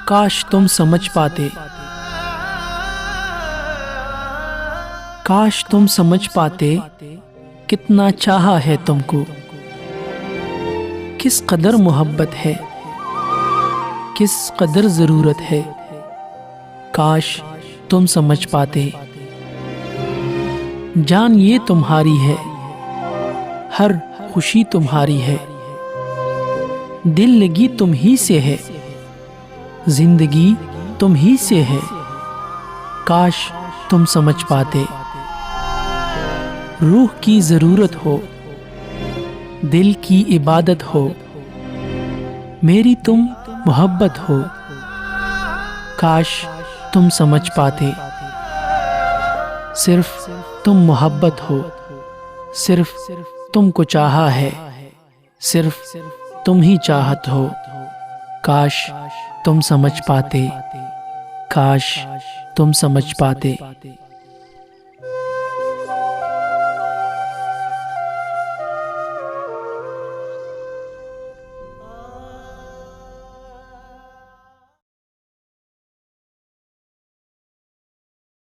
काश तुम समझ पाते, काश तुम समझ पाते कितना चाहा है तुमको, किस कदर मोहब्बत है, किस कदर ज़रूरत है। काश तुम समझ पाते। जान ये तुम्हारी है, हर खुशी तुम्हारी है, दिल लगी तुम ही से है, जिंदगी तुम ही से है। काश तुम समझ पाते। रूह की ज़रूरत हो, दिल की इबादत हो, मेरी तुम मोहब्बत हो। काश तुम समझ पाते। सिर्फ तुम मोहब्बत हो, सिर्फ तुमको चाहा है, सिर्फ तुम ही चाहत हो। काश तुम समझ पाते, काश तुम समझ पाते।